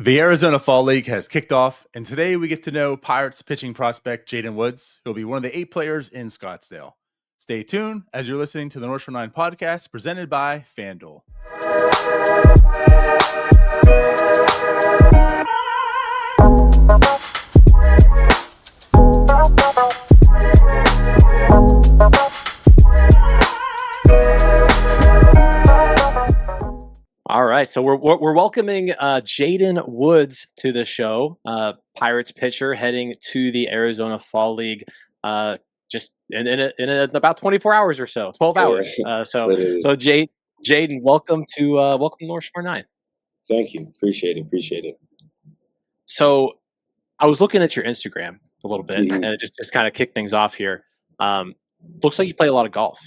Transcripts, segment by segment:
The Arizona Fall League has kicked off, and today we get to know Pirates pitching prospect Jaden Woods, who will be one of the 8 players in Scottsdale. Stay tuned as you're listening to the North Shore 9 podcast presented by FanDuel. All right, so we're welcoming Jaden Woods to the show, Pirates pitcher heading to the Arizona Fall League, just in about 24 hours or so, 12 hours. So Jaden, welcome to North Shore 9. Thank you, appreciate it. So I was looking at your Instagram a little bit, and it just kind of kicked things off here. Looks like you play a lot of golf.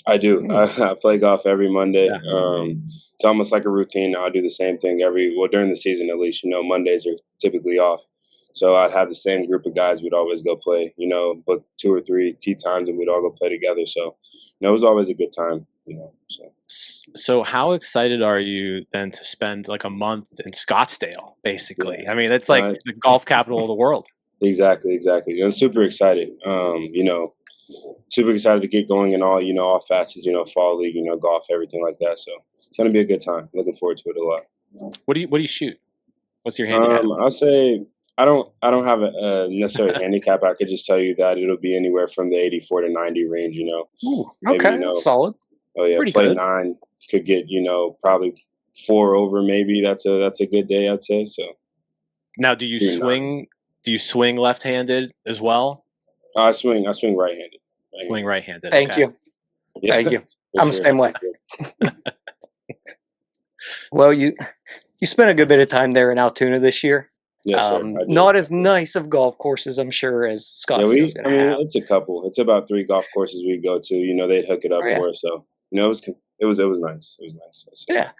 I do. I play golf every Monday. Yeah. It's almost like a routine. I do the same thing during the season at least. Mondays are typically off. So I'd have the same group of guys we'd always go play, book 2 or 3 tee times and we'd all go play together. So, it was always a good time, So how excited are you then to spend like a month in Scottsdale, basically? Yeah. I mean, it's like the golf capital of the world. Exactly. I'm super excited. Super excited to get going in all facets, fall league, golf, everything like that. So it's going to be a good time. Looking forward to it a lot. What do you shoot? What's your handicap? I'll say I don't have a necessary handicap. I could just tell you that it'll be anywhere from the 84 to 90 range, Ooh, okay, that's solid. Oh yeah, pretty play good. 9, could get, probably 4 over maybe. That's a good day, I'd say. So now do you swing 9. Do you swing left-handed as well? I swing right-handed. Swing right-handed. Thank you. I'm the same way. Well, you spent a good bit of time there in Altoona this year. Yes, sir. Not as nice of golf courses, I'm sure, as Scottsdale's going to have. It's a couple. It's about 3 golf courses we go to. They'd hook it up for us. So, it was nice. It was nice. Yeah.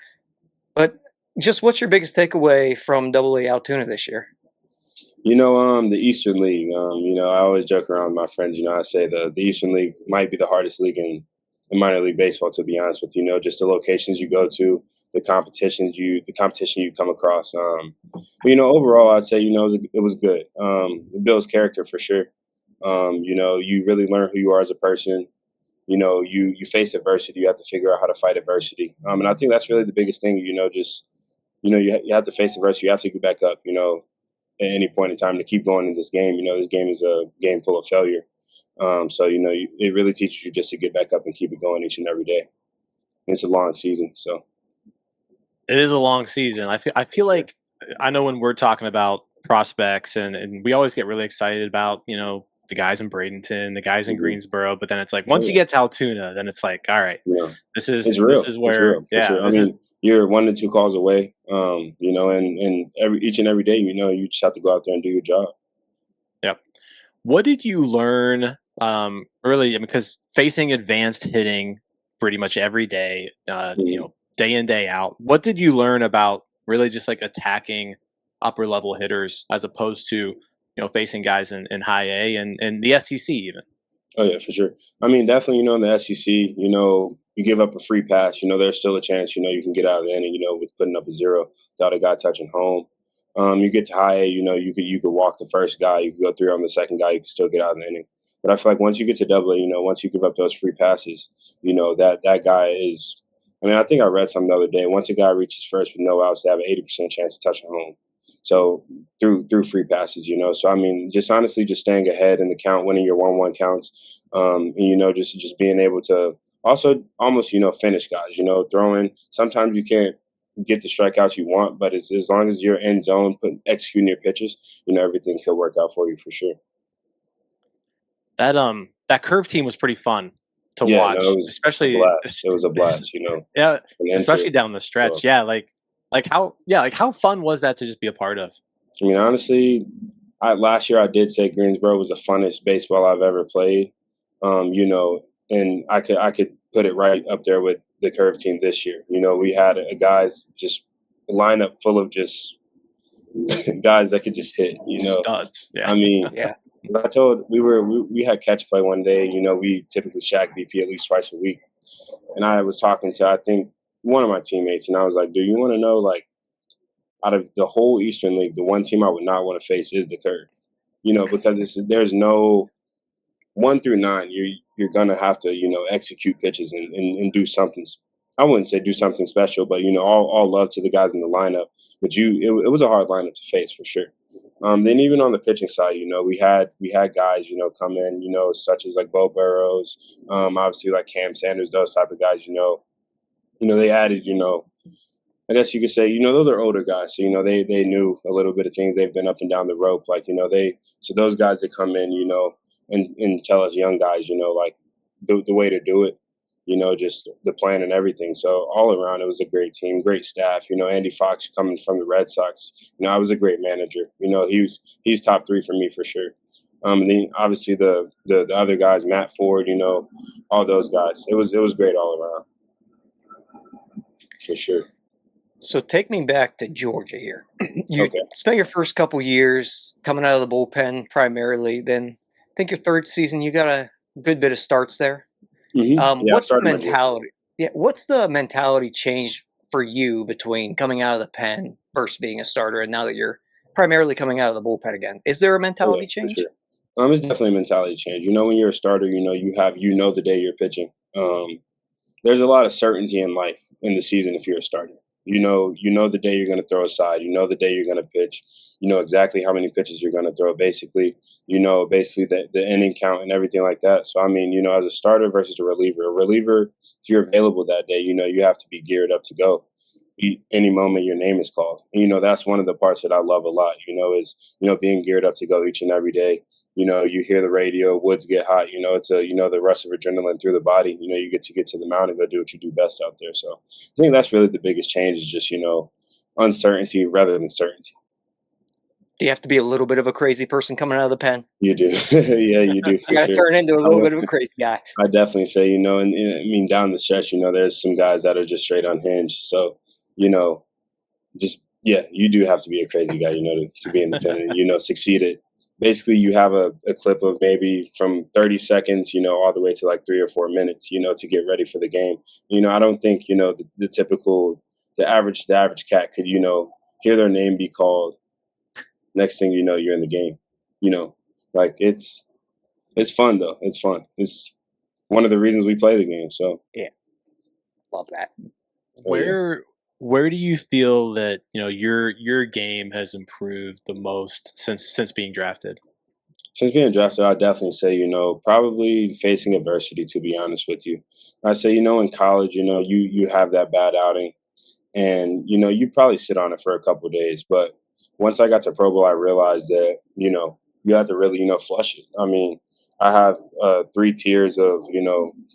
But just what's your biggest takeaway from Double-A Altoona this year? The Eastern League. I always joke around with my friends. I say the Eastern League might be the hardest league in minor league baseball, to be honest with you. Just the locations you go to, the competition you come across. But, overall, I'd say it was good. It builds character for sure. You really learn who you are as a person. You face adversity. You have to figure out how to fight adversity. And I think that's really the biggest thing. You have to face adversity. You have to get back up. At any point in time to keep going in this game. This game is a game full of failure. So, it really teaches you just to get back up and keep it going each and every day. It's a long season, so. It is a long season. I feel like I know when we're talking about prospects and we always get really excited about, the guys in Bradenton, the guys in Greensboro, but then it's like once you get to Altoona, then it's like, all right, this is where sure. You're 1 to 2 calls away, and each and every day, you just have to go out there and do your job. Yep. What did you learn early? Because facing advanced hitting pretty much every day, day in, day out, what did you learn about really just like attacking upper level hitters as opposed to, facing guys in high A and the SEC even? Oh, yeah, for sure. I mean, definitely, in the SEC, you give up a free pass, there's still a chance, you can get out of the inning, with putting up a 0 without a guy touching home. You get to high A, you could walk the first guy, you could go 3 on the second guy, you could still get out of the inning. But I feel like once you get to Double-A, once you give up those free passes, that guy is, I think I read something the other day, once a guy reaches first with no outs, they have an 80% chance of touching home. So through free passes, so just honestly, just staying ahead in the count, winning your 1-1 counts, and just being able to also almost finish guys, throwing. Sometimes you can't get the strikeouts you want, but as long as you're in zone, executing your pitches, everything could work out for you for sure. That curve team was pretty fun to watch, no, especially it was a blast, Yeah, especially down the stretch. So. Yeah, how fun was that to just be a part of? Honestly, last year I did say Greensboro was the funnest baseball I've ever played. And I could put it right up there with the curve team this year. We had a guys just a lineup full of just guys that could just hit. Studs. Yeah. Yeah. I told we had catch play one day. We typically shack BP at least twice a week, and I was talking to I think one of my teammates, and I was like, "Do you want to know out of the whole Eastern League, the one team I would not want to face is the Curve. Because there's no 1 through 9. You're gonna have to execute pitches and do something. I wouldn't say do something special, but all love to the guys in the lineup. But it was a hard lineup to face for sure. Then even on the pitching side, we had guys come in, such as like Bo Burrows, obviously like Cam Sanders, those type of guys. They added I guess you could say, those are older guys. So, they knew a little bit of things. They've been up and down the rope. Like, so those guys that come in, and tell us young guys, like the way to do it, just the plan and everything. So all around, it was a great team, great staff. Andy Fox coming from the Red Sox, I was a great manager. He's top 3 for me for sure. And then obviously the other guys, Matt Ford, all those guys. It was great all around for sure. So take me back to Georgia here. You Okay. spent your first couple years coming out of the bullpen primarily. Then I think your third season, you got a good bit of starts there. Yeah, I What's the started my year. mentality? Yeah, what's the mentality change for you between coming out of the pen versus being a starter, and now that you're primarily coming out of the bullpen again? Is there a mentality For change? sure. It's definitely a mentality change. When you're a starter, you know the day you're pitching. There's a lot of certainty in life in the season if you're a starter. You know the day you're going to throw aside. You know the day you're going to pitch. You know exactly how many pitches you're going to throw. Basically, the inning count and everything like that. So, as a starter versus a reliever, if you're available that day, you have to be geared up to go. Any moment your name is called. That's one of the parts that I love a lot, is being geared up to go each and every day. You hear the radio, Woods get hot, it's the rush of adrenaline through the body. You get to the mound and go do what you do best out there. So I think that's really the biggest change is just, uncertainty rather than certainty. Do you have to be a little bit of a crazy person coming out of the pen? You do. Yeah, you do. For You got to sure. turn into a little bit of a crazy guy. I definitely say, and down the stretch, there's some guys that are just straight unhinged. So, you do have to be a crazy guy, to be independent, succeed at. Basically, you have a clip of maybe from 30 seconds, all the way to like 3 or 4 minutes, to get ready for the game. I don't think, the average cat could, hear their name be called. Next thing you know, you're in the game. Like it's fun though. It's fun. It's one of the reasons we play the game. So yeah, love that. Where do you feel that your game has improved the most since being drafted? Since being drafted, I'd definitely say probably facing adversity. To be honest with you, I say in college, you have that bad outing, and you probably sit on it for a couple of days. But once I got to Pro Bowl, I realized that you have to really flush it. I have 3 tiers of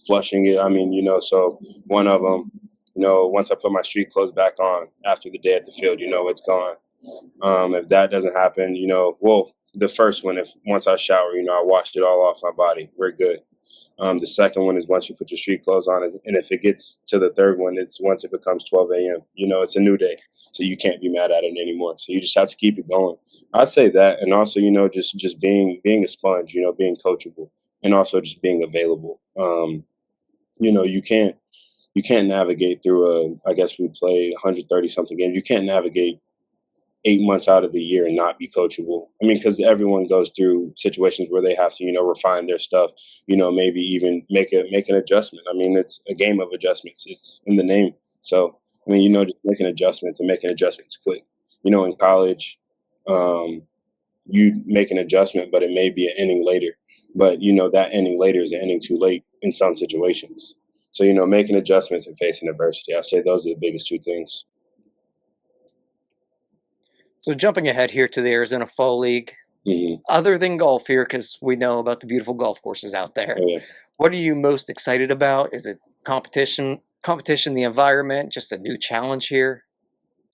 flushing it. So one of them. Once I put my street clothes back on after the day at the field, it's gone. If that doesn't happen, the first one, once I shower, I washed it all off my body, we're good. The second one is once you put your street clothes on, and if it gets to the third one, it's once it becomes 12 a.m. It's a new day, so you can't be mad at it anymore. So you just have to keep it going. I'd say that, and also just being a sponge, being coachable, and also just being available. You can't navigate through I guess we played 130 something games. You can't navigate 8 months out of the year and not be coachable. Because everyone goes through situations where they have to, refine their stuff, maybe even make an adjustment. It's a game of adjustments. It's in the name. So, just making adjustments and making adjustments quick. In college, you make an adjustment, but it may be an inning later. But, that inning later is an inning too late in some situations. So, making adjustments and facing adversity, I say those are the biggest 2 things. So jumping ahead here to the Arizona Fall League, other than golf here, because we know about the beautiful golf courses out there, what are you most excited about? Is it competition, the environment, just a new challenge here?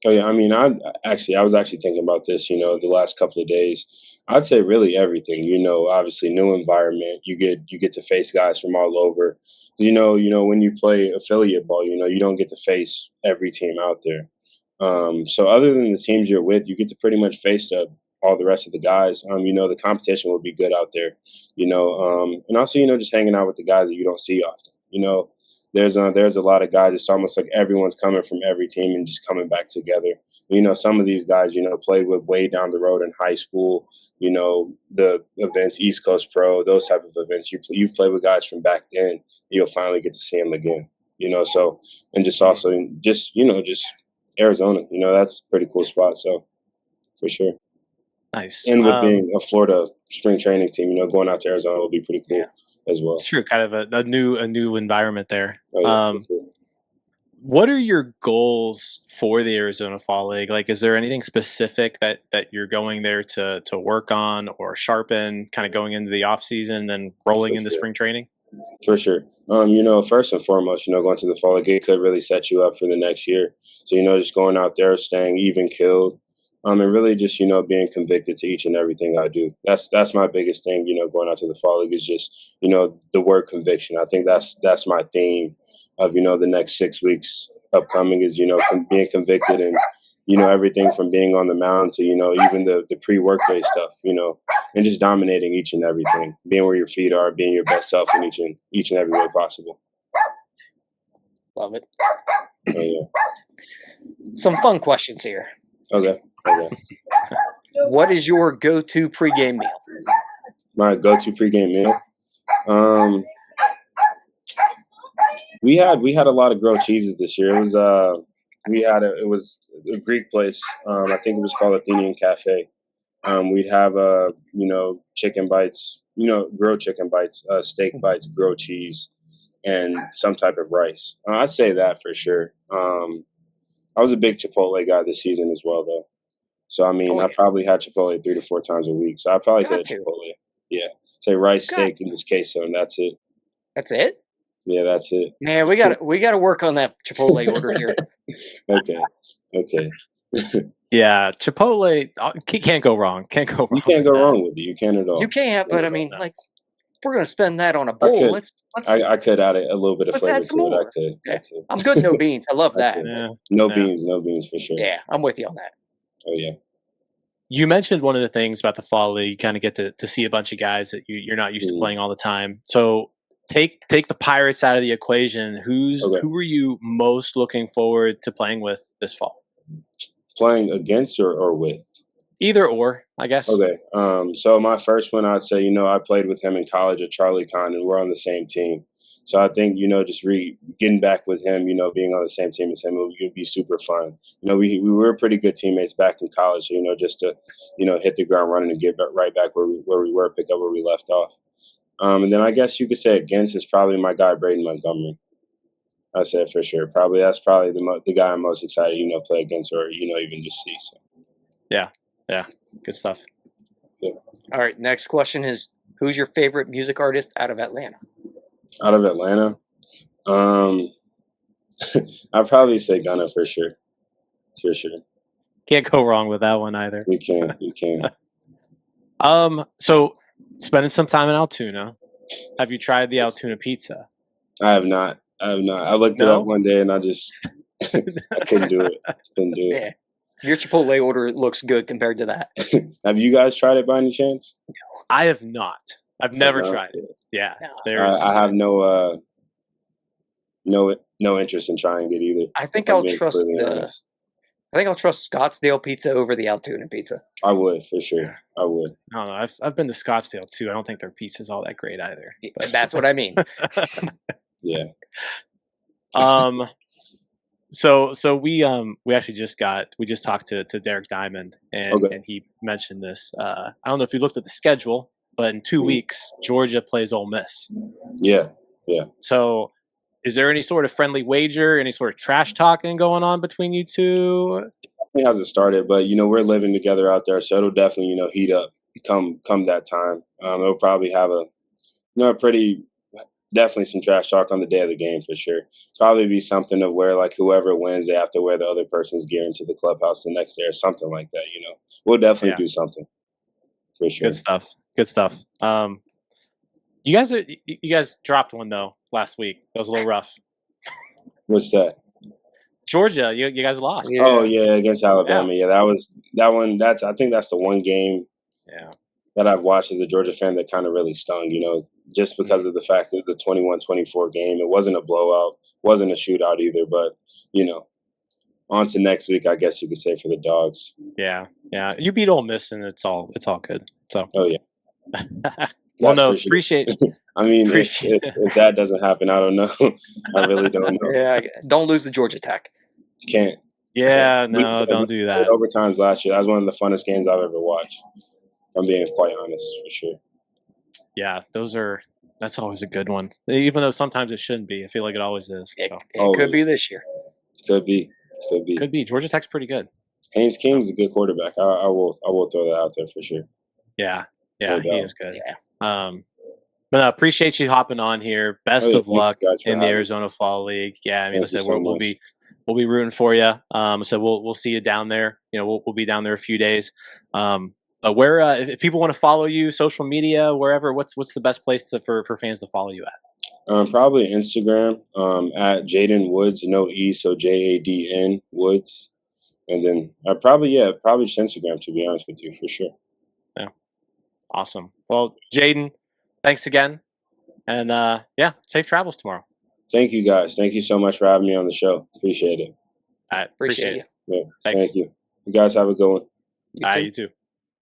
Oh yeah, I was actually thinking about this, the last couple of days. I'd say really everything, obviously new environment. You get to face guys from all over. When you play affiliate ball, you don't get to face every team out there. So other than the teams you're with, you get to pretty much face all the rest of the guys. The competition will be good out there, and also, just hanging out with the guys that you don't see often. there's a lot of guys. It's almost like everyone's coming from every team and just coming back together. Some of these guys, played with way down the road in high school. The events, East Coast Pro, those type of events. You've played with guys from back then. You'll finally get to see them again. So and just also just Arizona. That's a pretty cool spot. So for sure. Nice. And with being a Florida spring training team, going out to Arizona will be pretty cool as well. It's true, kind of a new environment there. Oh, yeah, for sure. What are your goals for the Arizona Fall League? Like, is there anything specific that you're going there to work on or sharpen, kind of going into the off season and rolling into spring training? For sure. First and foremost, going to the Fall League, it could really set you up for the next year. So, just going out there, staying even killed. And really just, being convicted to each and everything I do. That's my biggest thing, going out to the Fall League is just, the word conviction. I think that's my theme of, the next 6 weeks upcoming is, being convicted and, everything from being on the mound to, even the pre-workday stuff, and just dominating each and everything, being where your feet are, being your best self in each and every way possible. Love it. Oh, yeah. Some fun questions here. Okay. What is your go-to pregame meal? My go-to pregame meal? We had a lot of grilled cheeses this year. It was a Greek place. I think it was called Athenian Cafe. We'd have chicken bites, grilled chicken bites, steak bites, grilled cheese, and some type of rice. I'd say that for sure. I was a big Chipotle guy this season as well, though. So, I probably had Chipotle 3 to 4 times a week. So, I probably say Chipotle. Yeah. Say rice, steak, and this queso, and that's it. That's it? Yeah, that's it. Man, we got to work on that Chipotle order here. Okay. Yeah, Chipotle can't go wrong. Can't go wrong. You can't go wrong with it. You can't at all. You can't, but if we're gonna spend that on a bowl, I could add a little bit of flavor to it. I could. I'm good. No beans. I love that. Yeah. No beans for sure. Yeah, I'm with you on that. Oh yeah. You mentioned one of the things about the Fall League. You kind of get to see a bunch of guys that you're not used to playing all the time. So take the Pirates out of the equation. Who are you most looking forward to playing with this fall? Playing against or with? Either or, I guess. Okay. So my first one, I'd say, I played with him in college at Charlie Kahn, and we're on the same team. So I think, just getting back with him, being on the same team as him, it would be super fun. We were pretty good teammates back in college, so, just to, hit the ground running and get right back where we were, pick up where we left off. And then I guess you could say against is probably my guy, Braden Montgomery. I'd say for sure. That's probably the guy I'm most excited, play against or, even just see. So. Yeah. Good stuff. Yeah. All right. Next question is, who's your favorite music artist out of Atlanta? Out of Atlanta? I'd probably say Gunna for sure. For sure. Can't go wrong with that one either. You can't. So spending some time in Altoona, have you tried the Altoona pizza? I have not. I looked it up one day and I just I couldn't do it. Yeah. Your Chipotle order looks good compared to that. Have you guys tried it by any chance? No, I have not. I've never tried it. Yeah, I have no interest in trying it either. I think I'll trust Scottsdale pizza over the Altoona pizza. I would for sure. I would. I don't know. I've been to Scottsdale too. I don't think their pizza's all that great either. But that's what I mean. Yeah. So we actually just talked to Derek Diamond and he mentioned this. I don't know if you looked at the schedule, but in 2 weeks Georgia plays Ole Miss. Yeah. So is there any sort of friendly wager, any sort of trash talking going on between you two? It hasn't started, but we're living together out there, so it'll definitely heat up come that time. It'll probably have a pretty. Definitely some trash talk on the day of the game for sure. Probably be something of where whoever wins, they have to wear the other person's gear into the clubhouse the next day or something like that. We'll definitely do something for sure. Good stuff. You guys dropped one though last week. That was a little rough. What's that? Georgia, you guys lost. Yeah. Oh yeah, against Alabama. Yeah, that one. I think that's the one game. Yeah. That I've watched as a Georgia fan that kind of really stung. just because of the fact that the 21-24 game, it wasn't a blowout, wasn't a shootout either. But, on to next week, I guess you could say, for the Dogs. Yeah. You beat Ole Miss, and it's all good. So. Oh, yeah. Well, no, appreciate I mean, if that doesn't happen, I don't know. I really don't know. Yeah, don't lose the Georgia Tech. Can't. Yeah, no, don't do that. Overtimes last year, that was one of the funnest games I've ever watched. I'm being quite honest, for sure. Yeah, that's always a good one. Even though sometimes it shouldn't be. I feel like it always is. It could be this year. Could be. Georgia Tech's pretty good. Haynes King's a good quarterback. I will throw that out there for sure. Yeah, he is good. Yeah. But I appreciate you hopping on here. Best of luck in the Arizona Fall League. Yeah, I mean, listen, we'll be rooting for you. So we'll see you down there. We'll be down there a few days. Where if people want to follow you, social media, wherever, what's the best place for fans to follow you at? Probably Instagram at Jaden Woods, no E, so JADN Woods, and then probably just Instagram, to be honest with you, for sure. Yeah, awesome. Well, Jaden, thanks again, and safe travels tomorrow. Thank you, guys. Thank you so much for having me on the show. Appreciate it. I appreciate it. Yeah, thanks. Thank you. You guys have a good one. You too.